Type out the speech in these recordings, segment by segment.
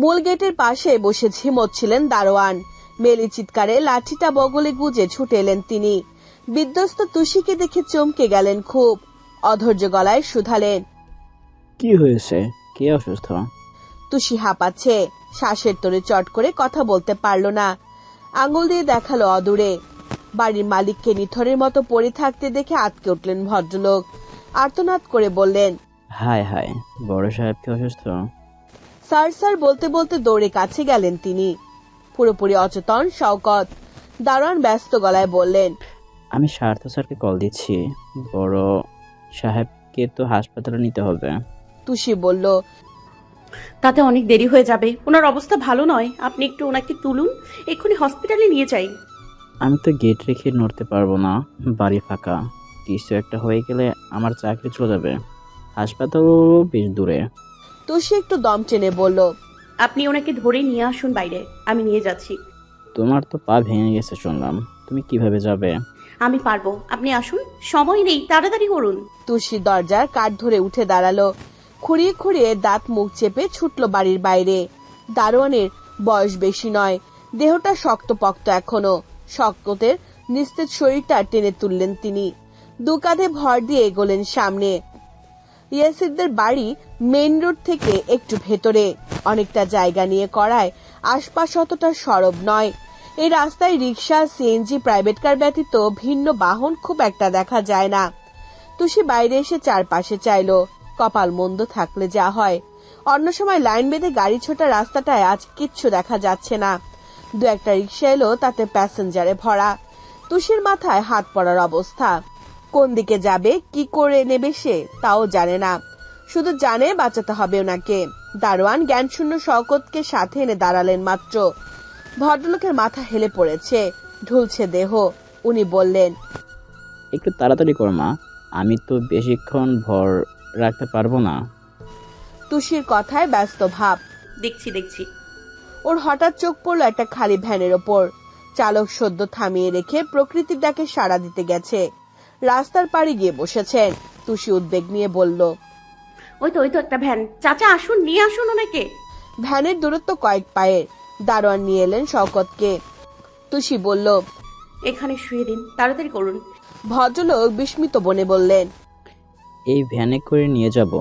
মূল গেটের পাশে বসে ঝিমোচ্ছিলেন দারোয়ান। মেলি চিৎকারে লাঠিটা বগলে গুজে ছুটে এলেন তিনি। বিধ্বস্ত তুষিকে দেখে চমকে গেলেন খুব। অধৈর্য গলায় শুধালেন, কি হয়েছে? কে অসুস্থ? তুষি হাঁপাচ্ছে, শ্বাসের তোরে চট করে কথা বলতে পারল না। আঙুল দিয়ে দেখালো অদূরে। বাড়ির মালিককে নিথরের মতো পড়ে থাকতে দেখে আটকে উঠলেন ভদ্রলোক। আর্তনাদ করে বললেন, হায় হায়, বড় সাহেব কি অসুস্থ? স্যার স্যার বলতে বলতে দৌড়ে কাছে গেলেন তিনি। পুরোপুরি অচেতন শওকত। দারোয়ান ব্যস্ত গলায় বললেন, আমি সার্থ স্যারকে কল দিচ্ছি। বড় সাহেবকে তো হাসপাতালে নিতে হবে। তুষি বলল, তাতে অনেক দেরি হয়ে যাবে, ওনার অবস্থা ভালো নয়, আপনি একটু ওনাকে তুলুন, এক্ষুনি হসপিটালে নিয়ে যাই। আমি তো গেট রেখে নড়তে পারবো না, বাড়ি ফাঁকা। কিছু একটা হয়ে গেলে আমার চাকরি চলে যাবে। হাসপাতালও বেশ দূরে। তুষি একটু দম টেনে বলল, আপনি ওনাকে ধরে নিয়ে আসুন বাইরে, আমি নিয়ে যাচ্ছি। তোমার তো পা ভেঙে গেছে শুনলাম, তুমি কিভাবে যাবে? আমি পারবো, আপনি আসুন, সময় নেই, তাড়াতাড়ি করুন। তুষি দরজার কাঠ ধরে উঠে দাঁড়ালো। খুঁড়িয়ে খুঁড়িয়ে দাঁত মুখ চেপে ছুটল বাড়ির বাইরে। দারোয়ানের বয়স বেশি নয়, দেহটা শক্তপোক্ত এখনো। শক্তদের নিস্তেজ শরীরটা টেনে তুললেন তিনি। দু কাঁধে ভর দিয়ে এগোলেন সামনে। ইয়াসিরদের বাড়ি মেইন রোড থেকে একটু ভেতরে, অনেকটা জায়গা নিয়ে করায় আশপাশ অতটা সরব নয়। এই রাস্তায় রিক্সা, সিএনজি, প্রাইভেট কার ব্যতীত ভিন্ন বাহন খুব একটা দেখা যায় না। তুষি বাইরে এসে চারপাশে চাইলো, কপাল মন্দ থাকলে যা হয়। অন্য সময় লাইন বেঁধে গাড়ি ছোটা রাস্তাটায় আজ কিচ্ছু দেখা যাচ্ছে না। দু একটা রিক্সা এলো, তাতে প্যাসেঞ্জারে ভরা। তুষির মাথায় হাত পড়ার অবস্থা। কোন দিকে যাবে, কি করে নেবে সে তাও জানে না। শুধু জানে বাঁচাতে হবে ওনাকে। দারোয়ান জ্ঞানশূন্য শওকতকে সাথে এনে দাঁড়ালেন মাত্র। ভদ্রলোকের মাথা হেলে পড়েছে, ঢুলছে দেহ। উনি বললেন, একটু তাড়াতাড়ি কর মা, আমি তো বেশিক্ষণ ভর রাখতে পারবো না। তুষির কথায় ব্যস্ত ভাব। দেখছি দেখছি। ওর হঠাৎ চোখ পড়লো একটা খালি ভ্যানের ওপর। চালক সদ্য থামিয়ে রেখে প্রকৃতির ডাকে সাড়া দিতে গেছে। রাস্তার পাড়ে গিয়ে বসেছেন। তুষি উদ্বেগ নিয়ে বলল, ওই তো একটা ভ্যান, চাচা আসুন, নিয়ে আসুন ওনাকে। ভ্যানের দূরত্ব কয়েক পায়ের। দারোয়ান নিয়ে এলেন শওকতকে। তুষি বলল, এখানে শুয়ে দিন, তাড়াতাড়ি করুন। ভদ্রলোক বিস্মিত বনে বললেন, এই ভ্যানে করে নিয়ে যাব?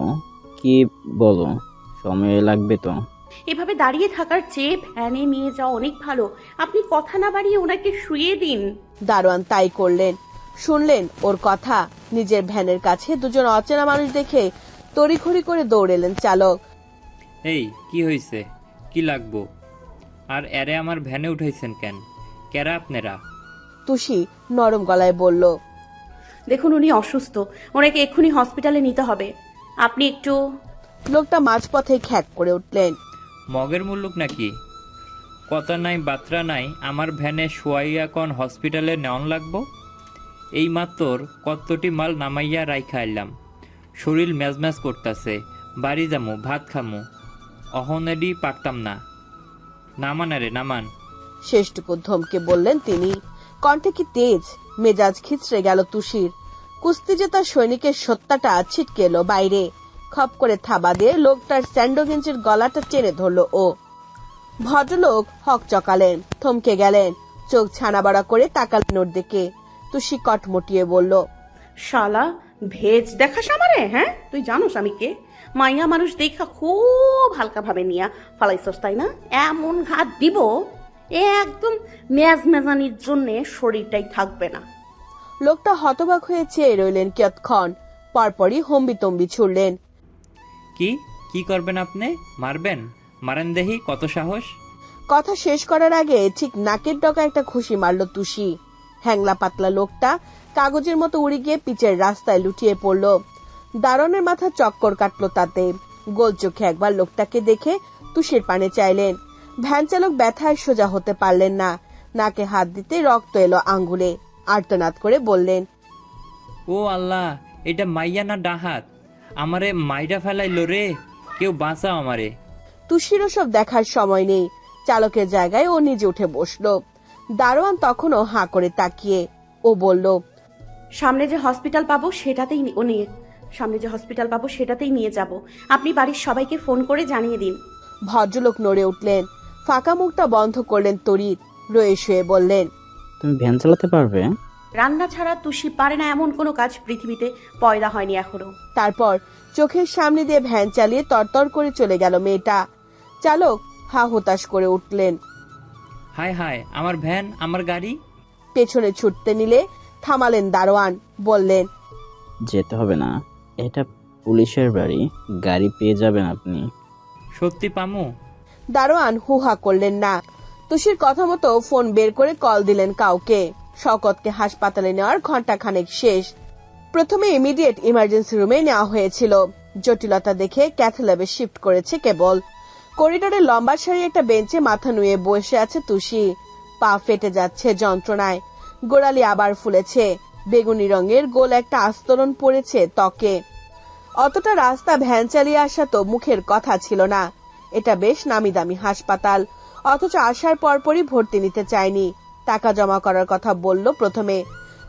কি বলো, সময় লাগবে তো? এভাবে দাঁড়িয়ে থাকার চেয়ে ভ্যানে নিয়ে যাওয়া অনেক ভালো, আপনি কথা না বাড়িয়ে ওনাকে শুয়ে দিন। দারোয়ান তাই করলেন। শুনলেন ওর কথা। নিজের ভ্যানের কাছে দুজন অচেনা মানুষ দেখে তড়িঘড়ি করে দৌড়েলেন চালক। এই কি হয়েছে, কি লাগবো? আর এরে আমার ভ্যানে উঠাইছেন কেন? কেরা আপনারা? তুষি নরম গলায় বলল, দেখুন উনি অসুস্থ, ওনাকে এক্ষুনি হসপিটালে নিতে হবে, আপনি একটু। লোকটা মাঝপথে খ্যাক করে উঠলেন, মগের মুল্লুক নাকি? কথা নাই বাত্রা নাই, আমার ভ্যানে শোয়াইয়া কন হসপিটালে নেওয়ান লাগবো? এই মাত্র কতটি মাল নামাইয়া রাইখা এলাম, শরীর ম্যাজম্যাজ করতেছে, বাড়ি যামু, ভাত খামু, অহনেডি পারতাম না। নামান রে নামান। শেষটুকু ধমকে বললেন তিনি। কণ্ঠে কি তেজ! মেজাজ খিচড়ে গেল তুষির। কুস্তি জেতা সৈনিকের সত্তাটা ছিটকে এলো বাইরে। খপ করে থাবা দিয়ে লোকটার স্যান্ডো গেঞ্জির গলাটা টেনে ধরল ও। ভদ্রলোক হক চকালেন, থমকে গেলেন, চোখ ছানাবাড়া করে তাকালেন ওর দিকে। তুষি কটমটিয়ে বলল, শালা, ভেজ দেখাস আমারে? হ্যাঁ, তুই জানোস আমি কে? মাইয়া মানুষ দেখা খুব হালকা ভাবে নিয়া ফালাইছস তাই না? এমন ঘাত দিব একদম মেজানির জন্যে শরীরটাই থাকবে না। লোকটা হতবাক হয়ে চেয়ে রইলেন কিয়ৎক্ষণ, পরপরই হম্বিতম্বি ছুড়লেন। কি কি করবেন আপনি? মারবেন? মারেন দেহি, কত সাহস! কথা শেষ করার আগে ঠিক নাকের ডগা একটা খুশি মারল তুষি। হ্যাংলা পাতলা লোকটা কাগজের মতো উড়ে গিয়ে পিচের রাস্তায় লুটিয়ে পড়ল। দারোয়ানের মাথা চক্কর কাটলো তাতে। গোল চোখে একবার লোকটাকে দেখে তুষির পানে চাইলেন। ভ্যান চালক ব্যথায় সোজা হতে পারলেন না। নাকে হাত দিতে রক্ত এলো আঙ্গুলে। আর্তনাদ করে বললেন, ও আল্লাহ, এটা মাইয়া না ডাহাত? আমারে মাইরা ফেলাইলো রে, কেউ বাঁচাও আমারে। তুষির ওসব দেখার সময় নেই। চালকের জায়গায় ও নিজে উঠে বসলো। দারোয়ান তখনও হাঁ করে তাকিয়ে। ও বলল, সামনে যে হসপিটাল পাবো সেটাতেই ও নিয়ে সামনে যে হসপিটাল পাবো সেটাতেই নিয়ে যাব। আপনি বাড়ির সবাইকে ফোন করে জানিয়ে দিন। ভদ্রলোক নড়ে উঠলেন, ফাঁকা মুখটা বন্ধ করলেন তড়িৎ, রয়ে শুয়ে বললেন, তুমি ভ্যান চালাতে পারবে? রান্না ছাড়া তুষি পারে না এমন কোনো কাজ পৃথিবীতে পয়দা হয়নি এখনো। তারপর চোখের সামনে দিয়ে ভ্যান চালিয়ে তরতর করে চলে গেল মেয়েটা। চালক হা হতাশ করে উঠলেন। হায় হায়, আমার ভ্যান, আমার গাড়ি। পেছনে ছুটতে নিলে থামালেন দারোয়ান, বললেন, যেতে হবে না, এটা পুলিশের বাড়ি, গাড়ি পেয়ে যাবেন আপনি। সত্যি পামু? দারোয়ান হুহা করলেন না। তুষির কথা মতো ফোন বের করে কল দিলেন কাউকে। শওকতকে হাসপাতালে নেওয়ার ঘন্টাখানেক শেষ। প্রথমে ইমিডিয়েট ইমার্জেন্সি রুমে নেওয়া হয়েছিল। জটিলতা দেখে ক্যাথল্যাবে শিফট করেছে কেবল। করিডোরে লম্বা সারি একটা বেঞ্চে মাথা নুয়ে বসে আছে তুষি। পা ফেটে যাচ্ছে যন্ত্রণায়, গোড়ালি আবার ফুলেছে, বেগুনি রঙের গোল একটা আস্তরণ পড়েছে ত্বকে। অতটা রাস্তা ভ্যান চালিয়ে আসা তো মুখের কথা ছিল না। এটা বেশ নামি দামি হাসপাতাল, অথচ আসার পরপরই ভর্তি নিতে চায়নি। টাকা জমা করার কথা বলল প্রথমে।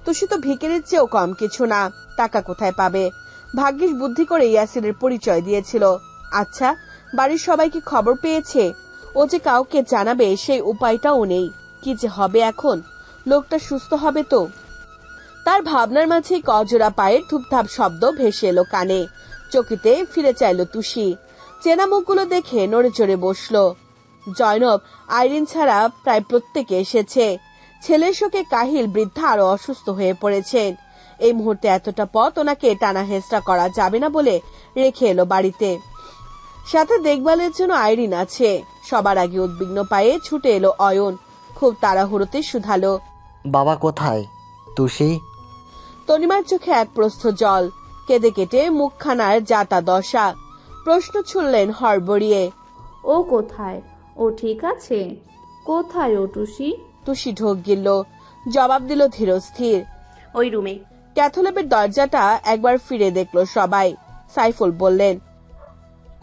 তুষি তো ভিখারির চেয়েও কম কিছু না, টাকা কোথায় পাবে? ভাগ্যিস বুদ্ধি করে ইয়াসিরের পরিচয় দিয়েছিল। আচ্ছা, বাড়ির সবাই কি খবর পেয়েছে? ও যে কাউকে জানাবে সেই উপায়টাও নেই। কি যে হবে এখন? লোকটা সুস্থ হবে তো? তার ভাবনার মাঝে কজোড়া পায়ের ধুপধাপ শব্দ ভেসে এলো কানে। চকিতে ফিরে চাইল তুষি। চেনা মুখগুলো দেখে নড়ে চড়ে বসলো। জয়নব, আইরিন ছাড়া প্রায় প্রত্যেকে এসেছে। ছেলের শোকে কাহিল বৃদ্ধা আরো অসুস্থ হয়ে পড়েছেন। এই মুহূর্তে এতটা পথ ওনাকে টানা হেঁচড়া করা যাবে না বলে রেখে এলো বাড়িতে। সাথে দেখভালের জন্য আইরিন আছে। সবার আগে উদ্বিগ্ন পায়ে ছুটে এলো অয়ন। খুব তাড়াহুড়োতে শুধালো, বাবা কোথায়? তুষি? তনিমার চোখে এক প্রস্থ জল। কেঁদে কেটে মুখখানার যাতা দশা। প্রশ্ন ছুড়লেন হড়বড়িয়ে, ও কোথায়? ও ঠিক আছে? কোথায় ও টুসি? তুষি ঢোক গিলল। জবাব দিল ধীরস্থির, ওই রুমে। ক্যাথল্যাবের দরজাটা একবার ফিরে দেখলো সবাই। সাইফুল বললেন,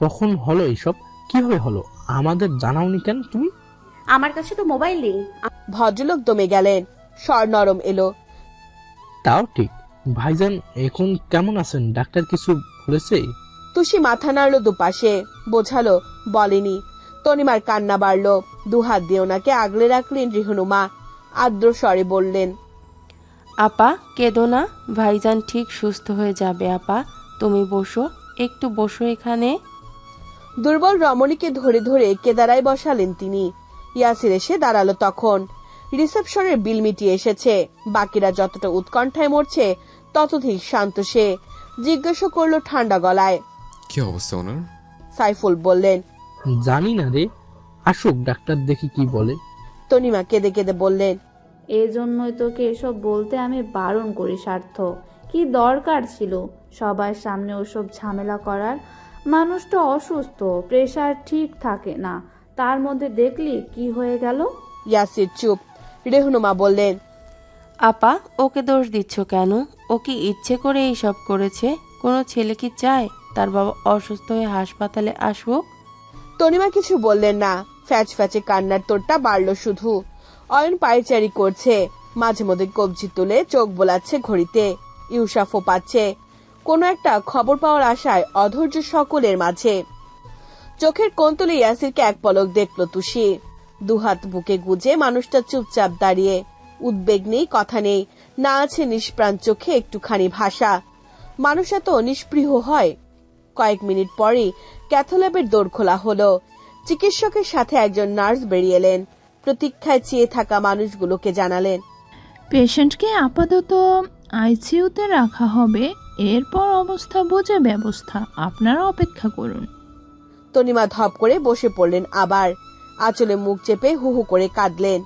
কখন হলো এইসব? কিভাবে হলো? আমাদের জানাওনি কেন তুমি? আমার কাছে তো মোবাইল নেই। ভদ্রলোক দমে গেলেন। স্বর নরম এলো, তাও ঠিক। ভাইজান এখন কেমন আছেন? ডাক্তার কিছু বলেছে? তুষি মাথা নাড়ল দুপাশে, বোঝালো বলেনি। তনিমার কান্না বাড়ল। দুহাত দিয়ে ওনাকে আগলে রাখলেন রিহনুমা। আর্দ্র স্বরে বললেন, আপা কেঁদো না, ভাইজান ঠিক সুস্থ হয়ে যাবে। আপা তুমি বসো, একটু বসো এখানে। দুর্বল রমণীকে ধরে ধরে কেদারায় বসালেন তিনি। ইয়াসির এসে দাঁড়ালো তখন। রিসেপশনের বিল মিটিয়ে এসেছে। বাকিরা যতটা উৎকণ্ঠায় মরছে ততধিক শান্ত সে। জিজ্ঞাসা করলো ঠান্ডা গলায়, কি অবস্থা ওনার? সাইফুল বললেন, জানি না রে, আসুক ডাক্তার দেখি কি বলে। তনিমা কেঁদে কেঁদে বললেন, এজন্যই তোকে এসব বলতে আমি বারণ করি স্বার্থ। কি দরকার ছিল সবার সামনে ওসব ঝামেলা করার? মানুষটা অসুস্থ, প্রেশার ঠিক থাকে না, তার মধ্যে দেখলি কি হয়ে গেল। ইয়াসির চুপ। রেহনুমা বললেন, আপা ওকে দোষ দিচ্ছ কেন? ও কি ইচ্ছে করে এইসব করেছে? কোনো ছেলে কি চায় তার বাবা অসুস্থ হয়ে হাসপাতালে আসুক? তনিমা কিছু বললেন না। ফ্যাচ ফ্যাচে কান্নার তোরটা বাড়ল শুধু। অয়ন পায়চারি করছে, মাঝে মধ্যে কবজি তুলে চোখ বোলাচ্ছে ঘড়িতে। ইউসাফও পাচ্ছে কোনো একটা খবর পাওয়ার আশায় অধৈর্য সকলের মাঝে। চোখের কোণ তুলে ইয়াসিরকে এক পলক দেখল তুষি। দুহাত বুকে গুজে মানুষটা চুপচাপ দাঁড়িয়ে। উদ্বেগ নেই, কথা নেই, না আছে নিষ্প্রাণ চোখে একটুখানি ভাষা। মানুষ এত নিষ্পৃহ হয়? কয়েক মিনিট পরই ক্যাথল্যাবের দোর খোলা হলো। চিকিৎসকের সাথে একজন নার্স বেরিয়ে এলেন। প্রতীক্ষায় চেয়ে থাকা মানুষগুলোকে জানালেন, পেশেন্টকে আপাতত আইসিইউতে রাখা হবে, এরপর অবস্থা বুঝে ব্যবস্থা। আপনারা অপেক্ষা করুন। তনিমা ধপ করে বসে পড়লেন আবার। আঁচলে মুখ চেপে হু হু করে কাঁদলেন।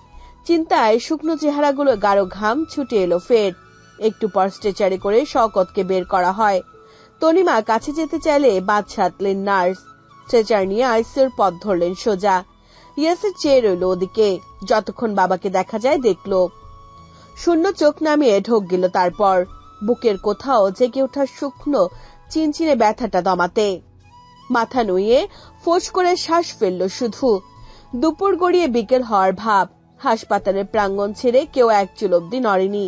চিন্তায় শুকনো চেহারাগুলো গাঢ় ঘাম ছুটে এলো ফের। একটু পর স্ট্রেচারে করে শওকতকে বের করা হয়। তনিমা কাছে যেতে চাইলে বাদ সাধলেন নার্স। স্ট্রেচার নিয়ে আইসিইউর পথ ধরলেন সোজা। ইয়াসির চেয়ে রইল ওদিকে। যতক্ষণ বাবাকে দেখা যায় দেখল। শূন্য চোখ নামিয়ে ঢোক গেল। তারপর বুকের কোথাও জেগে ওঠা শুকনো চিনচিনে ব্যথাটা দমাতে মাথা নুয়ে ফোঁস করে শ্বাস ফেলল শুধু। দুপুর গড়িয়ে বিকেল হওয়ার ভাব। হাসপাতালের প্রাঙ্গণ ছেড়ে কেউ এক চুল অব্দি নড়েনি।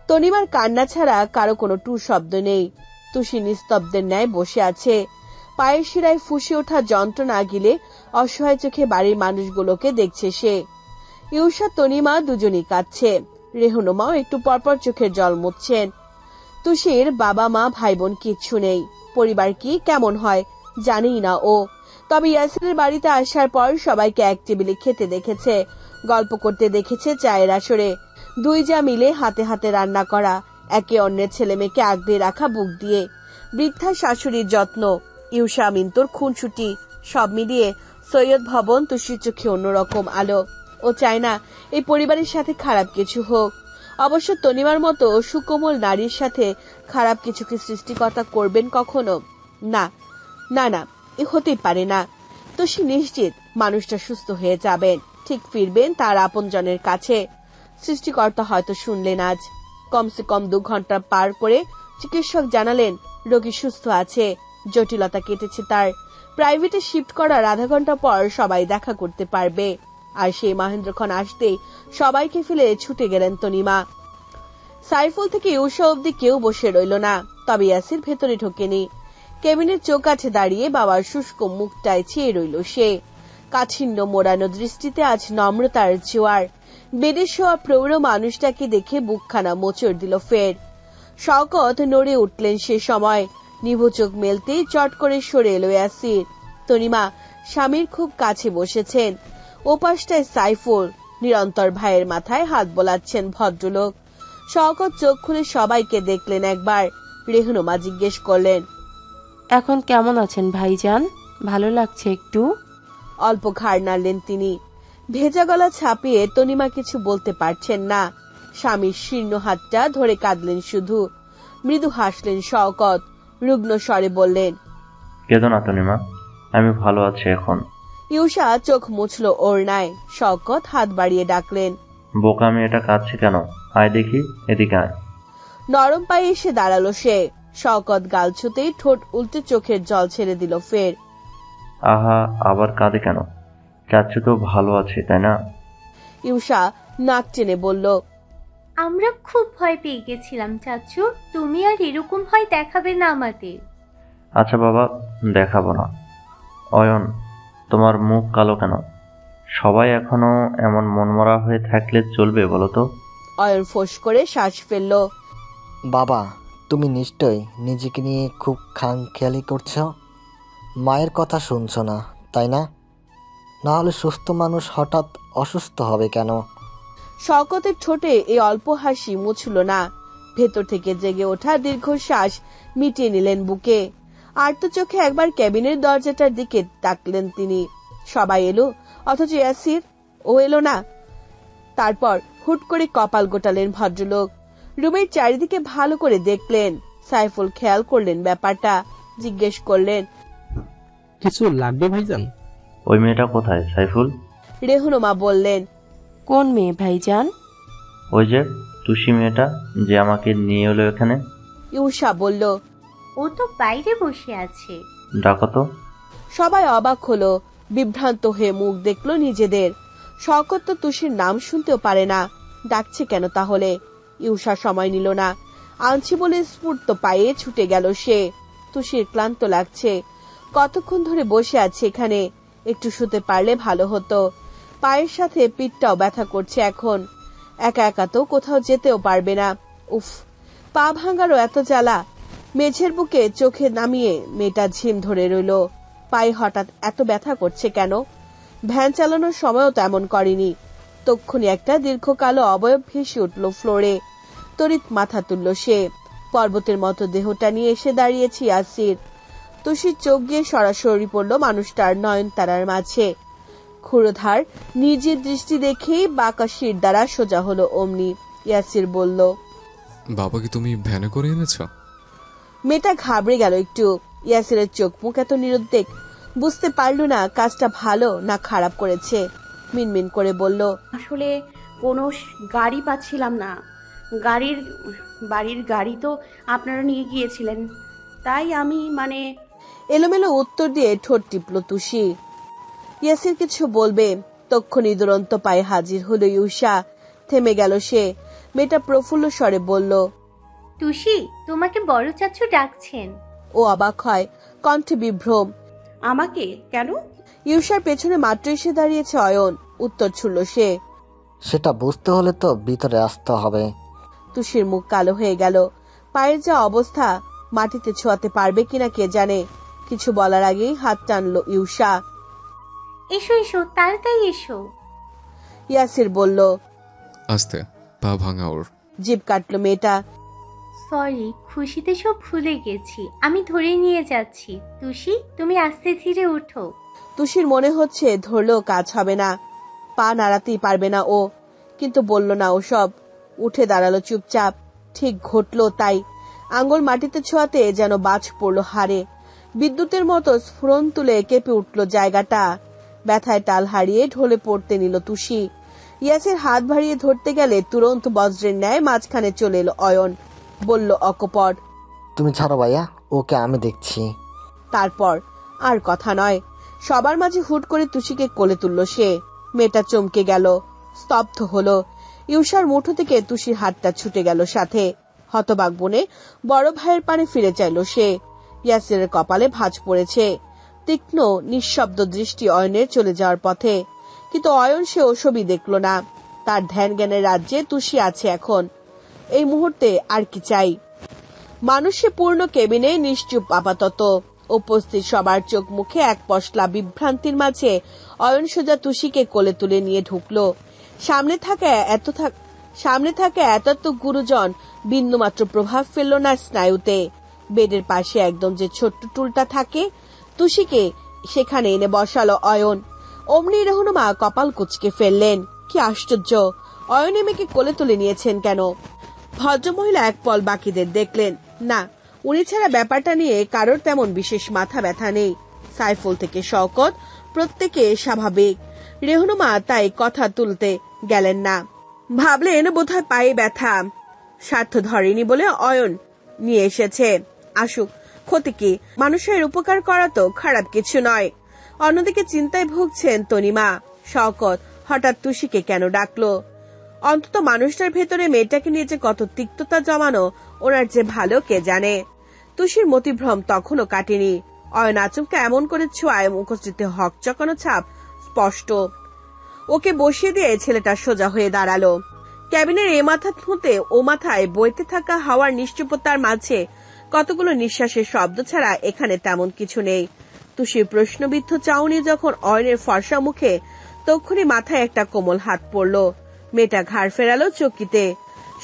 তনিমার কান্না ছাড়া কারো কোনো টু শব্দ নেই। তুষি নিস্তব্ধের ন্যায় বসে আছে। পায়ের শিরায় ফুসে ওঠা যন্ত্রণা গিলে অসহায় চোখে বাড়ির মানুষগুলোকে দেখছে সে। ইউষা তনিমা দুজনই কাঁদছে, রেহনুমাও একটু পরপর চোখের জল মুছছেন। তুষির বাবা মা ভাই বোন কিচ্ছু নেই। পরিবার কি কেমন হয় জানেই না ও। তবে ইয়াসিরের বাড়িতে আসার পর সবাইকে এক টেবিলে খেতে দেখেছে, গল্প করতে দেখেছে চায়ের আসরে। দুই যা মিলে হাতে হাতে রান্না করা, একে অন্যের ছেলে মেয়েকে আগলে রাখা বুক দিয়ে, বৃদ্ধা শাশুড়ির যত্ন, ইউষা মিন্তুর খুনসুটি, সব মিলিয়ে সৈয়দ ভবন তুষির চোখে অন্যরকম আলো। ও চায় না এই পরিবারের সাথে খারাপ কিছু হোক। অবশ্য তনিমার মতো সুকোমল নারীর সাথে খারাপ কিছু কি সৃষ্টিকর্তা করবেন কখনো? না না না, এ হতেই পারে না। তুষি নিশ্চিত মানুষটা সুস্থ হয়ে যাবেন, ঠিক ফিরবেন তার আপনজনের কাছে। সৃষ্টিকর্তা হয়তো শুনলেন আজ। কমসে কম 2 ঘন্টা পার করে চিকিৎসক জানালেন রোগী সুস্থ আছে, জটিলতা কেটেছে তার। প্রাইভেটে শিফট করার আধা ঘন্টা পর সবাই দেখা করতে পারবে। আর সেই মহেন্দ্রক্ষণ আসতেই সবাইকে ফেলে ছুটে গেলেন তনিমা। সাইফুল থেকে ইউষা অব্দি কেউ বসে রইল না, তবে ইয়াসির ভেতরে ঢোকেনি। কেবিনের চৌকাঠে দাঁড়িয়ে বাবার শুষ্ক মুখটায় চেয়ে রইল সে। কাঠিন্য মোড়ানো দৃষ্টিতে আজ নম্রতার জোয়ার। বেডে শোয়া প্রৌঢ় মানুষটাকে দেখে বুকখানা মোচড় দিল ফের। শওকত নড়ে উঠলেন সে সময়। নিভু চোখ মেলতেই চট করে সরে এলো ইয়াসির। তনিমা স্বামীর খুব কাছে বসেছেন। ওপাশটায় সাইফুল নিরন্তর ভাইয়ের মাথায় হাত বোলাচ্ছেন ভদ্রলোক। শওকত চোখ খুলে সবাইকে দেখলেন একবার। রেহনুমা জিজ্ঞেস করলেন, এখন কেমন আছেন ভাইজান? ভালো লাগছে একটু? অল্প ঘাড় নাড়লেন তিনি। ভেজা গলা ছাপিয়ে তনিমা কিছু বলতে পারছেন না। স্বামীর শীর্ণ হাতটা ধরে কাঁদলেন শুধু। মৃদু হাসলেন শওকত, রুগ্ন স্বরে বললেন, কেঁদো না তনিমা, আমি ভালো আছি এখন। ইউষা চোখ মুছল ওড়নায়। শওকত হাত বাড়িয়ে ডাকলেন, বোকা মেয়েটা কাঁদছে কেন? আয় দেখি, এদিকে আয়। নরম পায়ে এসে দাঁড়ালো সে। শওকত গাল ছুতেই ঠোঁট উল্টে চোখের জল ছেড়ে দিল ফের। আহা, আবার কাঁদে কেন? চাচ্ছু তো ভালো আছে তাই না? ইউষা নাক টেনে বলল, আমরা খুব ভয় পেয়ে গেছিলাম চাচু, তুমি আর এরকম ভয় দেখাবে না আমাদের। আচ্ছা বাবা, দেখাবো না। অয়ন, তোমার মুখ কালো কেন? সবাই এখনো এমন মনমরা হয়ে থাকলে চলবে বলো তো? অয়ন ফোঁস করে শ্বাস ফেলল। বাবা, তুমি নিশ্চয়ই নিজেকে নিয়ে খুব খামখেয়ালি করছো। মায়ের কথা শুনছো না তাই না? না হলে সুস্থ মানুষ হঠাৎ অসুস্থ হবে কেন? শওকতের ঠোঁটে এই অল্প হাসি মুছল না। ভেতর থেকে জেগে ওঠা দীর্ঘশ্বাস মিটিয়ে নিলেন বুকে। আর্ত চোখে একবার কেবিনের দরজাটার দিকে তাকলেন তিনি। সবাই এলো, অথচ ইয়াসির ও এলো না। তারপর হুট করে কপাল গোটালেন ভদ্রলোক। রুমের চারিদিকে ভালো করে দেখলেন। সাইফুল খেয়াল করলেন ব্যাপারটা, জিজ্ঞেস করলেন, কিছু লাগবে ভাইজান? ওই মেয়েটা কোথায় সাইফুল? রেহনুমা বললেন, কোন মেয়ে ভাইজান? ওই যে তুষি মেয়েটা যে আমাকে নিয়ে এলো এখানে। ইউষা বলল, ও তো বাইরে বসে আছে। ডাকো তো। সবাই অবাক হলো, বিভ্রান্ত হয়ে মুখ দেখলো নিজেদের। শওকত তো তুষির নাম শুনতেও পারে না, ডাকছে কেন তাহলে? ইউষা সময় নিল না, আনছি বলে স্ফূর্ত পায়ে ছুটে গেল সে। তুষির ক্লান্ত লাগছে, কতক্ষণ ধরে বসে আছে এখানে। একটু শুতে পারলে ভালো হতো। পায়ের সাথে পিঠটাও ব্যথা করছে এখন। একা একা তো কোথাও যেতেও পারবে না। উফ, পা ভাঙারও এত জ্বালা। মেঝের বুকে চোখে নামিয়ে মেয়েটা ঝিম ধরে রইল। পায়ে হঠাৎ এত ব্যথা করছে কেন? ভ্যান চালানোর সময়ও তো এমন করেনি। তক্ষুনি একটা দীর্ঘ কালো অবয়ব ভেসে উঠল ফ্লোরে। তড়িৎ মাথা তুলল সে। পর্বতের মতো দেহটা নিয়ে এসে দাঁড়িয়েছে ইয়াসির। তুষির চোখ গিয়ে সরাসরি পড়ল মানুষটার নয়নতারার মাঝে। ক্ষুরধার নিজের দৃষ্টি দেখেই বাঁকা শির দ্বারা সোজা হলো অমনি। ইয়াসির বলল, বাবাকে তুমি ভ্যানে করে এনেছ? মেয়েটা ঘাবড়ে গেল একটু। ইয়াসিরের চোখ মুখ এত নিরুদ্বেগ, বুঝতে পারল না কাজটা ভালো না খারাপ করেছে। মিনমিন করে বলল, আসলে কোনো গাড়ি পাচ্ছিলাম না। বাড়ির গাড়ি তো আপনারা নিয়ে গিয়েছিলেন, তাই আমি এলোমেলো উত্তর দিয়ে ঠোঁট টিপল তুষি। ইয়াসির কিছু বলবে, তক্ষুনি দুরন্ত পায়ে হাজির হলো ইউষা। থেমে গেল সে। মেয়েটা প্রফুল্ল স্বরে বলল, টুসি, তোমাকে বড় চাচু ডাকছেন। ও অবাক হয়, কণ্ঠে বিভ্রম। আমাকে কেন? ইউষার পেছনে মাত্র এসে দাঁড়িয়েছে অয়ন। উত্তর ছুড়ল সে। সেটা বুঝতে হলে তো ভিতরে আসতে হবে। তুষির মুখ কালো হয়ে গেল। পায়ের যা অবস্থা, মাটিতে ছোঁয়াতে পারবে কিনা কে জানে। কিছু বলার আগেই হাত টানলো ইউষা। এসো এসো, তাড়াতাড়ি এসো। ইয়াসির বলল। আস্তে, পা ভাঙা ওর। জিভ কাটলো মেয়েটা। সরি, খুশিতে সব ভুলে গেছি, আমি ধরে নিয়ে যাচ্ছি। টুসি, তুমি আস্তে ধীরে উঠো। তুষির মনে হচ্ছে ধরলেও কাজ হবে না, পা নাড়াতেই পারবে না ও। কিন্তু বলল না ওসব, উঠে দাঁড়ালো চুপচাপ। ঠিক ঘটলো তাই। আঙ্গুল মাটিতে ছোঁয়াতে যেন বাজ পড়লো হাড়ে। বিদ্যুতের মতো স্ফুরণ তুলে কেঁপে উঠল জায়গাটা। ব্যথায় টাল হারিয়ে ঢলে পড়তে নিল তুষি। ইয়াসের হাত বাড়িয়ে ধরতে গেলে তুরন্ত বজ্রের ন্যায় মাঝখানে চলে এলো অয়ন। বলল অকপট, তুমি ছাড়ো ভাইয়া, ওকে আমি দেখছি। তারপর আর কথা নয়। সবার মাঝে হুট করে তুষিকে কোলে তুলল সে। মেয়েটা চমকে গেল, স্তব্ধ হলো। ইউষার মুঠো থেকে তুষির হাতটা ছুটে গেল সাথে। হতবাক বনে বড় ভাইয়ের পানে ফিরে চাইল সে। ইয়াসিরের কপালে ভাঁজ পড়েছে। তীক্ষ্ণ নিঃশব্দ দৃষ্টি অয়নের চলে যাওয়ার পথে। কিন্তু অয়ন সে ওসবই দেখল না। তার ধ্যান জ্ঞানের রাজ্যে তুষি আছে এখন। এই মুহূর্তে আর কি চাই। মানুষে পূর্ণ কেবিনে নিশ্চুপ আপাতত। উপস্থিত সবার চোখ মুখে এক পশলা বিভ্রান্তির মাঝে অয়ন সোজা তুষিকে কোলে তুলে নিয়ে ঢুকলো। সামনে থাকে এত গুরুজন বিন্দুমাত্র প্রভাব ফেলল না স্নায়ুতে। বেডের পাশে একদম যে ছোট্ট টুলটা থাকে, তুষিকে সেখানে এনে বসালো অয়ন। অমনি রেহনুমা কপাল কুঁচকে ফেললেন। কি আশ্চর্য, অয়ন মেয়েকে কোলে তুলে নিয়েছেন কেন? ভদ্রমহিলা এক পল বাকিদের দেখলেন। না, উনি ছাড়া ব্যাপারটা নিয়ে কারোর তেমন বিশেষ মাথা ব্যথা নেই। সাইফুল থেকে শওকত প্রত্যেকে স্বাভাবিক। রেহনুমা তাই কথা তুলতে গেলেন না। ভাবলেন বোধহয় পায়ে ব্যথা, স্বার্থ ধরেনি বলে অয়ন নিয়ে এসেছে। আসুক, ক্ষতি কি? মানুষের উপকার করা তো খারাপ কিছু নয়। অন্যদিকে চিন্তায় ভুগছেন তনিমা। শওকত হঠাৎ তুষিকে কেন ডাকলো? অন্তত মানুষটার ভেতরে মেয়েটাকে নিয়ে যে কত তিক্ততা জমানো ওনার যে ভালো কে জানে। তুষির মতিভ্রম তখনও কাটেনি। অয়ন আচমকা এমন করে ছোঁয়ায় মুখশ্রীতে হক চকানো ছাপ স্পষ্ট। ওকে বসিয়ে দিয়ে ছেলেটা সোজা হয়ে দাঁড়ালো। ক্যাবিনের এ মাথা থুঁতে ও মাথায় বইতে থাকা হাওয়ার নিশ্চুপতার মাঝে কতগুলো নিঃশ্বাসের শব্দ ছাড়া এখানে তেমন কিছু নেই। তুষির প্রশ্নবিদ্ধ চাউনি যখন অয়নের ফর্সা মুখে, তক্ষুনি মাথায় একটা কোমল হাত পড়ল। মেয়েটা ঘাড় ফেরালো চকিতে।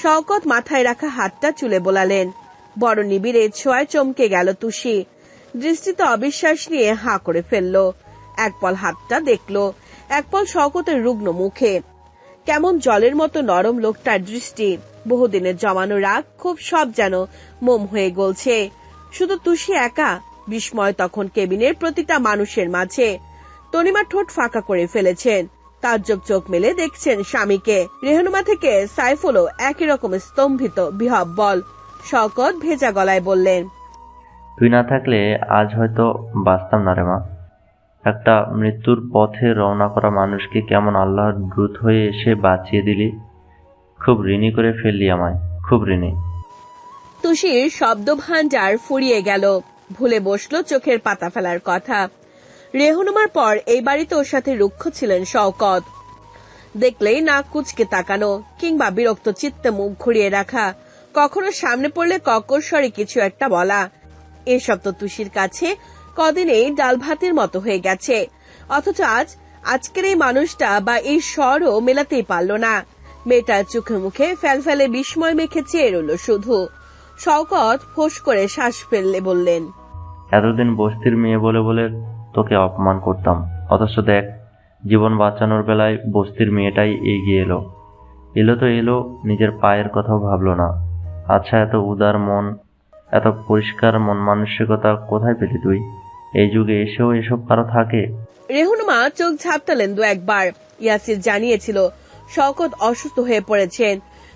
শওকত মাথায় রাখা হাতটা চুলে বোলালেন। বড় নিবিড়ে ছোঁয়ায় চমকে গেল তুষি। দৃষ্টিতে অবিশ্বাস নিয়ে হাঁ করে ফেলল। একপল হাতটা দেখলো, একপল শওকতের রুগ্ন মুখে। কেমন জলের মতো নরম লোকটার দৃষ্টি। বহুদিনের জমানো রাগ খুব সব যেন মোম হয়ে গলছে। শুধু তুষি একা। বিস্ময় তখন কেবিনের প্রতিটা মানুষের মাঝে। তনিমা ঠোঁট ফাঁকা করে ফেলেছেন। তাজ্জব চোখ মেলে দেখছেন স্বামীকে। রেহনুমা থেকে সাইফুলও একই রকম স্তম্ভিত বিহ্বল। শওকত ভেজা গলায় বললেন, তুই না থাকলে আজ হয়তো বাঁচতাম না রে মা। একটা মৃত্যুর পথে রওনা করা মানুষকে কেমন আল্লাহর দূত হয়ে এসে বাঁচিয়ে দিলি। খুব ঋণী করে ফেললি আমায়, খুব ঋণী। তুষির শব্দ ভান্ডার ফুরিয়ে গেল। ভুলে বসলো চোখের পাতা ফেলার কথা। রেহনুমার পর এই বাড়িতে ওর সাথে রুক্ষ ছিলেন শওকত। দেখলেই নাক কুচকে তাকানো কিংবা বিরক্ত চিত্তে মুখ ঘুরিয়ে রাখা, কখনো সামনে পড়লে ককর স্বরে কিছু একটা বলা, এসব তো তুষির কাছে কদিনেই ডাল ভাতের মতো হয়ে গেছে। অথচ আজকের এই মানুষটা বা এই স্বরও মেলাতেই পারল না। মেয়েটার চোখে মুখে ফেলফেলে বিস্ময় মেখে চেয়ে রইল শুধু। শওকত ফোঁস করে শ্বাস ফেললে বললেন, এতদিন বস্তির মেয়ে বলে বলে তোকে অপমান করতাম, অথচ দেখ জীবন বাঁচানোর বেলায় বস্তির মেয়েটাই এগিয়ে এলো তো এলো, নিজের পায়ের কথাও ভাবলো না। আচ্ছা, এত উদার মন, এত পরিষ্কার মন মানসিকতা কোথায় পেলি তুই? এই যুগে এসেও এসব কারো থাকে? রেহনুমা চোখ ঝাপটালেন দু একবার। ইয়াসির জানিয়েছিল শওকত অসুস্থ হয়ে পড়েছেন।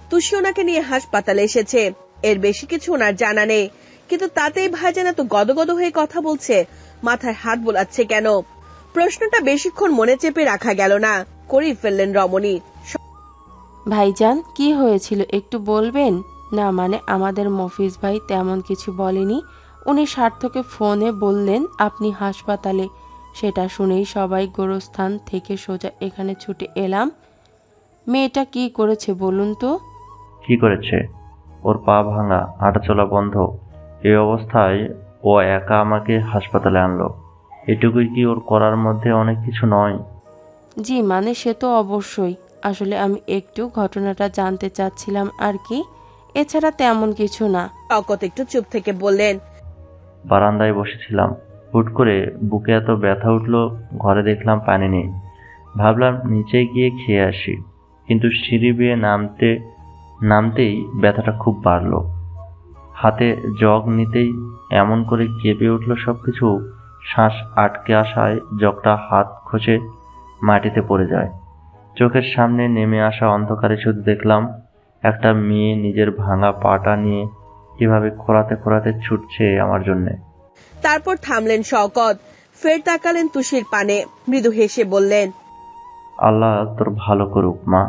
তুষি ওনাকে নিয়ে হাসপাতালে এসেছে। এর বেশি কিছু ওনার জানা নেই। কিন্তু তাতেই ভাইজান এত গদগদ হয়ে কথা বলছে, মাথায় হাত বোলাচ্ছে কেন? প্রশ্নটা বেশিক্ষণ মনে চেপে রাখা গেল না, করেই ফেললেন রমণী। ভাইজান, কি হয়েছিল একটু বলবেন? না মানে আমাদের মফিজ ভাই তেমন কিছু বলেনি। উনি সার্থকে ফোনে বললেন আপনি হাসপাতালে। সেটা শুনেই সবাই গোরস্থান থেকে সোজা এখানে ছুটে এলাম। মেয়েটা কি করেছে বলুন তো? কি করেছে? ওর পা ভাঙা, হাঁটাচলা বন্ধ। এই অবস্থায় ও একা আমাকে হাসপাতালে আনলো। এটুকুই কি ওর করার মধ্যে অনেক কিছু নয়? জি মানে সে তো অবশ্যই। আসলে আমি একটু ঘটনাটা জানতে চাচ্ছিলাম আর কি, এছাড়া তেমন কিছু না। শওকত একটু চুপ থেকে বললেন, বারান্দায় বসেছিলাম, হুট করে বুকে এত ব্যথা উঠলো, ঘরে দেখলাম পানি নেই। ভাবলাম নিচে গিয়ে খেয়ে আসি, কিন্তু সিঁড়ি বেয়ে নামতেই ব্যথাটা খুব বাড়লো। হাতে জগ নিতেই এমন করে কেঁপে উঠলো সব কিছু। শ্বাস আটকে আসায় জগটা হাত খসে মাটিতে পড়ে যায়। চোখের সামনে নেমে আসা অন্ধকারে শুধু দেখলাম একটা মেয়ে নিজের ভাঙা পাটা নিয়ে কিভাবে খোঁড়াতে খোঁড়াতে ছুটছে আমার জন্যে। তারপর থামলেন শওকত, ফের তাকালেন তুষির পানে, মৃদু হেসে বললেন, আল্লাহ তোর ভালো করুক মা,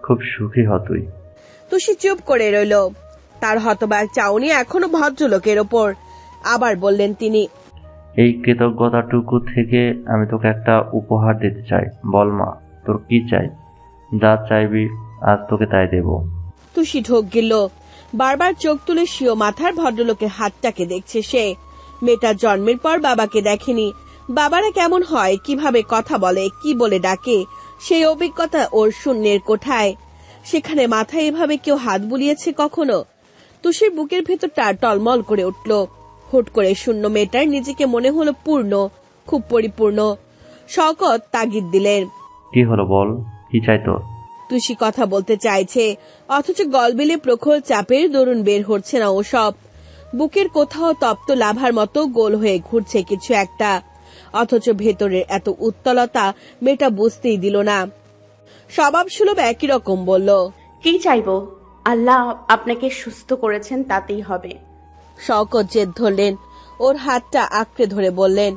খুব সুখী হ তুই। তুষি চুপ করে রইল, তার হতবাক চাউনি এখনো ভদ্রলোকের ওপর। আবার বললেন তিনি, এই কৃতজ্ঞতাটুকু থেকে আমি তোকে একটা উপহার দিতে চাই। বল মা, তোর কি চাই? যা চাইবি আজ তোকে তাই দেব। তুষি ঢোক গিলল, বারবার চোখ তুলে স্বীয় মাথার ভদ্রলোকের হাতটাকে দেখছে সে। মেয়েটা জন্মের পর বাবাকে দেখেনি। বাবারা কেমন হয়, কিভাবে কথা বলে, কি বলে ডাকে, সেই অভিজ্ঞতা ওর শূন্যের কোঠায়। সেখানে মাথায় এভাবে কেউ হাত বুলিয়েছে কখনো? তুষির বুকের ভেতরটা টলমল করে উঠল। হুট করে শূন্য মেয়েটার নিজেকে মনে হলো পূর্ণ, খুব পরিপূর্ণ। শওকত তাগিদ দিলেন, কি হলো বল, কি চাই তোর? তুষি কথা বলতে চাইছে, অথচ গলবিলে প্রখর চাপের দরুন বের হচ্ছে না ওসব। বুকের কোথাও তপ্ত লাভার মতো গোল হয়ে ঘুরছে কিছু একটা, অথচ ভেতরের এত উত্তলতা মেয়েটা বুঝতেই দিল না। স্বভাব সুলভ একই রকম বলল, কি চাইবো? আল্লাহ আপনাকে সুস্থ করেছেন তাতেই হবে। শওকত জেদ ধরলেন, ওর হাতটা আঁকড়ে ধরে বললেন,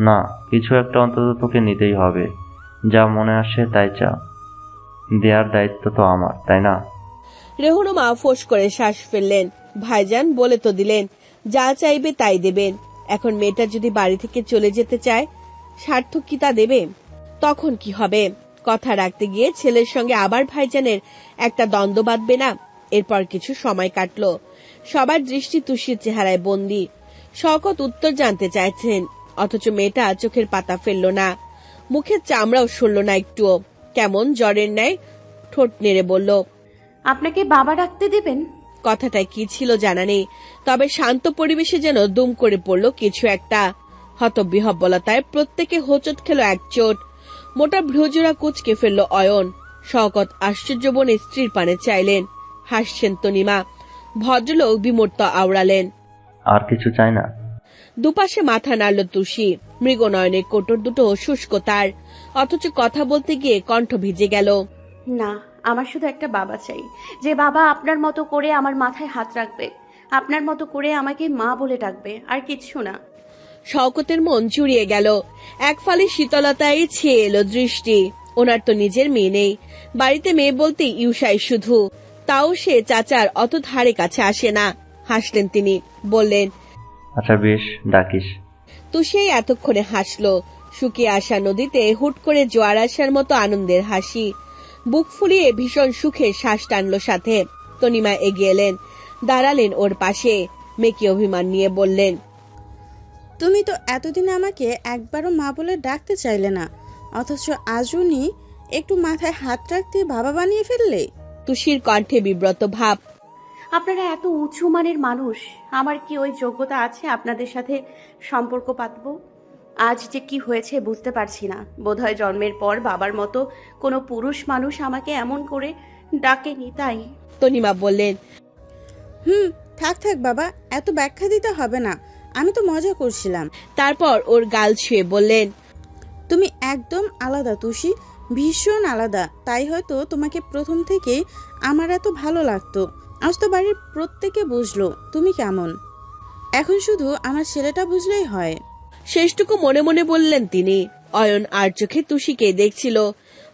না, কিছু একটা অন্তত তোকে নিতেই হবে। যা মনে আসে তাই চা, দেয়ার দায়িত্ব তো আমার, তাই না? রেহনুমা ফোঁস করে শ্বাস ফেললেন। ভাইজান বলে তো দিলেন যা চাইবে তাই দেবেন। এখন মেয়েটা যদি বাড়ি থেকে চলে যেতে চায়, সার্থক কি তা দেবে? তখন কি হবে? কথা রাখতে গিয়ে ছেলের সঙ্গে আবার ভাইজানের একটা দ্বন্দ্ব বাঁধবে না? এরপর কিছু সময় কাটলো, সবার দৃষ্টি তুষির চেহারায় বন্দি। শওকত উত্তর জানতে চাইছেন, অথচ মেয়েটা চোখের পাতা ফেললো না, মুখের চামড়াও সরল না একটুও। কেমন জ্বরের ন্যায় ঠোঁট নেড়ে বলল, আপনাকে বাবা ডাকতে দেবেন? কথাটায় কি ছিল জানা নেই, তবে শান্ত পরিবেশে যেন দুম করে পড়ল কিছু একটা। হতবিহ্বলতায় প্রত্যেকে হোঁচট খেল এক চোট। মোটা ভ্রুজোড়া কুচকে ফেলল অয়ন। শওকত আশ্চর্য বনে স্ত্রীর পানে চাইলেন। হাসছেন তনিমা। ভদ্রলোক বিমূর্ত আওড়ালেন, আর কিছু চাই না। দুপাশে মাথা নাড়ল তুষি। মৃগনয়নের কোটর দুটো শুষ্ক তার, অথচ কথা বলতে গিয়ে কণ্ঠ ভিজে গেল। না, আমার শুধু একটা বাবা চাই, যে বাবা আপনার মতো করে আমার মাথায় হাত রাখবে, আপনার মতো করে আমাকে মা বলে ডাকবে, আর কিছু না। শওকতের মন জুড়িয়ে গেল। এক ফালি শীতলতায় ছেয়ে এলো দৃষ্টি। ওনার তো নিজের মেয়ে নেই, বাড়িতে মেয়ে বলতে ইউসাই শুধু, তাও সে চাচার অত ধারে কাছে আসে না। হাসলেন তিনি, বললেন, আচ্ছা বেশ, ডাকিস। তুষি এতক্ষণে হাসলো, শুকিয়ে আসা নদীতে হুট করে জোয়ার আসার মতো আনন্দের হাসি। বুক ফুলিয়ে ভীষণ সুখে শ্বাস টানলো সাথে। তনিমা এগিয়ে এলেন, দাঁড়ালেন ওর পাশে। মেয়েকে অভিমান নিয়ে বললেন, তুমি তো এতদিন আমাকে একবারও মা বলে ডাকতে চাইলে না, অথচ আজ উনি একটু মাথায় হাত রাখতে বাবা বানিয়ে ফেললে। তুষির কণ্ঠে বিব্রত ভাব। আপনারা এত উঁচু মানের মানুষ, আমার কি ওই যোগ্যতা আছে আপনাদের সাথে সম্পর্ক পাতবো? আজ যে কি হয়েছে বুঝতে পারছি না। বোধহয় জন্মের পর বাবার মতো কোনো পুরুষ মানুষ আমাকে এমন করে ডাকেনি, তাই। তনিমা বললেন, থাক থাক বাবা, এত ব্যাখ্যা দিতে হবে না, আমি তো মজা করছিলাম। তারপর ওর গাল ছুঁয়ে বললেন, তুমি একদম আলাদা তুষি, ভীষণ আলাদা। তাই হয়তো তোমাকে প্রথম থেকেই আমার এত ভালো লাগতো। আজ তো বাড়ির প্রত্যেকে বুঝলো তুমি কেমন। এখন শুধু আমার ছেলেটা বুঝলেই হয়। শেষটুকু মনে মনে বললেন তিনি। অয়ন আর চোখে তুষিকে দেখছিল।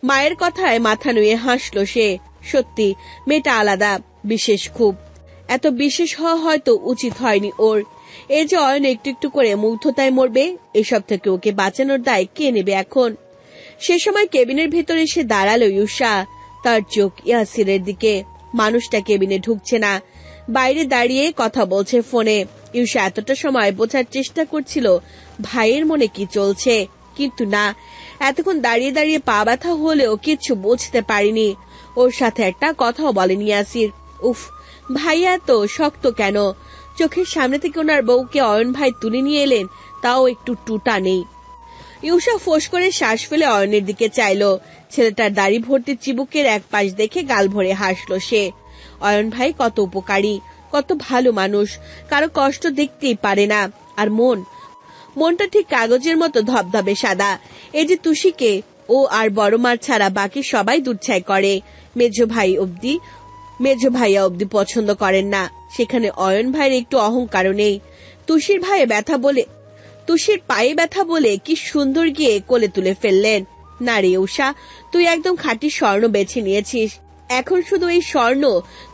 মায়ের কথায় মাথা নুয়ে হাসলো সে। সত্যি মেয়েটা আলাদা, বিশেষ খুব। এত বিশেষ হওয়া হয়তো উচিত হয়নি ওর। এই যে অয়ন একটু একটু করে মুগ্ধতায় মরবে, এসব থেকে ওকে বাঁচানোর দায় কে নেবে এখন? সে সময় কেবিনের ভেতরে এসে দাঁড়ালো ইউসা, তার চোখ ইয়াসিরের দিকে। মানুষটা কেবিনে ঢুকছে না, বাইরে দাঁড়িয়ে কথা বলছে ফোনে। ইউসা এতটা সময় বোঝার চেষ্টা করছিল ভাইয়ের মনে কি চলছে, কিন্তু না, এতক্ষণ দাঁড়িয়ে দাঁড়িয়ে পা ব্যথা হলেও কিছু বুঝতে পারিনি। ওর সাথে একটা কথাও বলেনি ইয়াসির। উফ, ভাইয়া এত শক্ত কেন? চোখের সামনে থেকে ওনার বউকে অয়ন ভাই তুলে নিয়ে এলেন, তাও একটু টুটা নেই। ইউসা ফোঁস করে শ্বাস ফেলে অয়নের দিকে চাইলো। ছেলেটার দাড়ি ভর্তি চিবুকের এক পাশ দেখে গাল ভরে হাসলো সে। অয়ন ভাই কত উপকারী, কত ভালো মানুষ, কারো কষ্ট দেখতেই পারে না। আর মনটা ঠিক কাগজের মতো ধবধবে সাদা। এই যে তুষিকে ও আর বড় মার ছাড়া বাকি সবাই দুধছাই করে। মেজ ভাইয়া অব্দি পছন্দ করেন না, সেখানে অয়ন ভাইয়ের একটু অহংকারও নেই। তুষির পায়ে ব্যথা বলে কি সুন্দর গিয়ে কোলে তুলে ফেললেন। না রে উষা, তুই একদম খাঁটি স্বর্ণ বেছে নিয়েছিস। এখন শুধু এই স্বর্ণ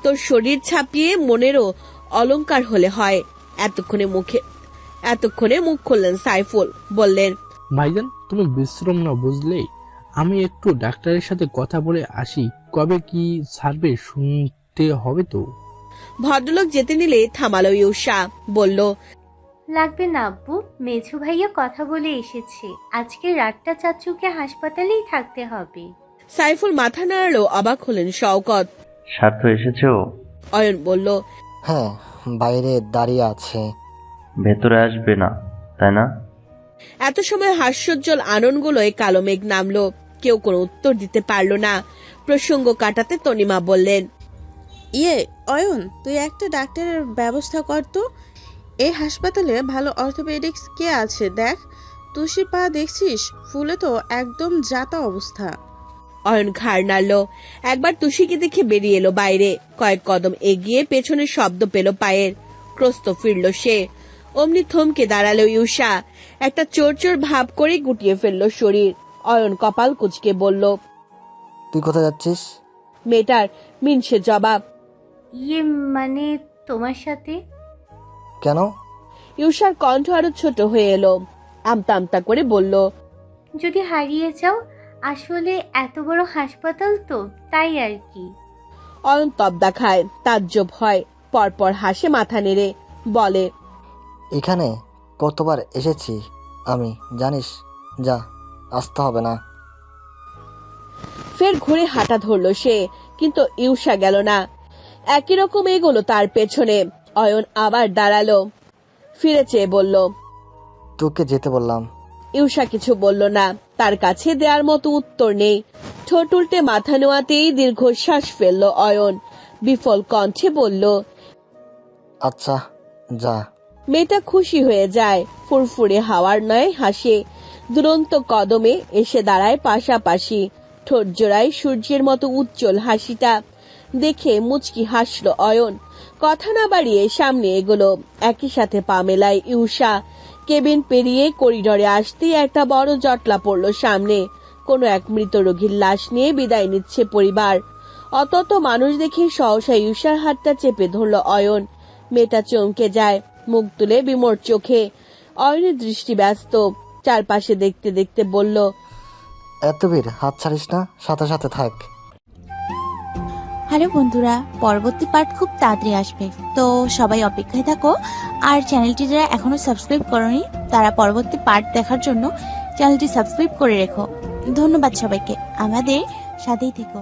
তোর শরীর ছাপিয়ে মনেরও অলংকার হলে হয়। এতক্ষণে মুখ খুললেন সাইফুল, বললেন, ভাইজান তুমি বিশ্রাম না বুঝলে? আমি একটু ডাক্তারের সাথে কথা বলে আসি, কবে কি ছাড়বে শুনতে হবে তো। ভদ্রলোক যেতে নিলে থামালো ইউসা, বলল, লাগবে না আব্বু, মেঝু ভাইয়া কথা বলে এসেছে, আজকে রাতটা চাচুকে হাসপাতালেই থাকতে হবে। সাইফুল মাথা নাড়ালো, অবাক হলেন শওকত। স্বার্থ এসেছো? অয়ন বলল, হ্যাঁ, বাইরে দাঁড়িয়ে আছে। ভেতরে আসবে না, তাই না? এত সময় হাস্যোজ্জ্বল আননগুলোয় কালো মেঘ নামলো। কেউ কোনো উত্তর দিতে পারল না। প্রসঙ্গ কাটাতে তনিমা বললেন, অয়ন, তুই একটা ডাক্তারের ব্যবস্থা কর তো। এই হাসপাতালে ভালো অর্থোপেডিক্স কে আছে দেখ। তুষি পা দেখছিস, ফুলে তো একদম জাতা অবস্থা। অয়ন ঘাড় নাড়ল। একবার তুষিকে দেখে বেরিয়ে এলো বাইরে। কয়েক কদম এগিয়ে পেছনে শব্দ পেল পায়ের। ক্রস্ত ফিরল সে। অমনি থমকে দাঁড়ালো ইউসা। একটা চোর ভাব করে গুটিয়ে ফেলল শরীর। অয়ন কপাল কুঁচকে বলল, তুই কোথায় যাচ্ছিস? মেয়েটার মিনসে জবাব। মানে তোমার সাথে। কেন? ইউসার কণ্ঠ আরো ছোট হয়ে এলো। আমতা আমতা করে বলল, যদি হারিয়ে যাও, আসলে এত বড় হাসপাতাল তো, তাই আর কি। অয়ন তবদা খায়, তাজ্জব হয়, পরপর হাসে মাথা নেড়ে, বলে, এখানে কতবার এসেছি আমি, জানিস? যা, আসতে হবে না। ফের ঘুরে হাঁটা ধরলো সে, কিন্তু ইউসা গেল না। একই রকম এগোলো তার পেছনে। অয়ন আবার দাঁড়ালো, ফিরে চেয়ে বলল, তোকে যেতে বললাম। ইউসা কিছু বলল না, তার কাছে দেওয়ার মতো উত্তর নেই। ঠোঁট উল্টে মাথা নোয়াতেই দীর্ঘশ্বাস ফেলল অয়ন। বিফল কণ্ঠে বলল, আচ্ছা যা। মেয়েটা খুশি হয়ে যায়, ফুরফুরে হাওয়ার নয় হাসে। দুরন্ত কদমে এসে দাঁড়ায় পাশাপাশি। ঠোঁট জোড়ায় সূর্যের মতো উজ্জ্বল হাসিটা দেখে মুচকি হাসল অয়ন। কথা না বাড়িয়ে সামনে এগোলো। একই সাথে পা মেলায় ইউসা। কেবিন পেরিয়ে করিডরে আসতেই একটা বড় জটলা পড়ল সামনে। কোনো এক মৃত রোগীর লাশ নিয়ে বিদায় নিচ্ছে পরিবার। অত মানুষ দেখে সহসা ইউসার হাতটা চেপে ধরল অয়ন। মেয়েটা চমকে যায়, মুখ তুলে বিমর চোখে। অয়নের দৃষ্টি ব্যস্ত, চারপাশে দেখতে দেখতে বলল, এত ভিড়, হাত ছাড়িস না, সাথে সাথে থাক। হ্যালো বন্ধুরা, পরবর্তী পার্ট খুব তাড়াতাড়ি আসবে, তো সবাই অপেক্ষায় থাকো। আর চ্যানেলটি যারা এখনো সাবস্ক্রাইব করোনি, তারা পরবর্তী পার্ট দেখার জন্য চ্যানেলটি সাবস্ক্রাইব করে রেখো। ধন্যবাদ সবাইকে, আমাদের সাথেই থেকো।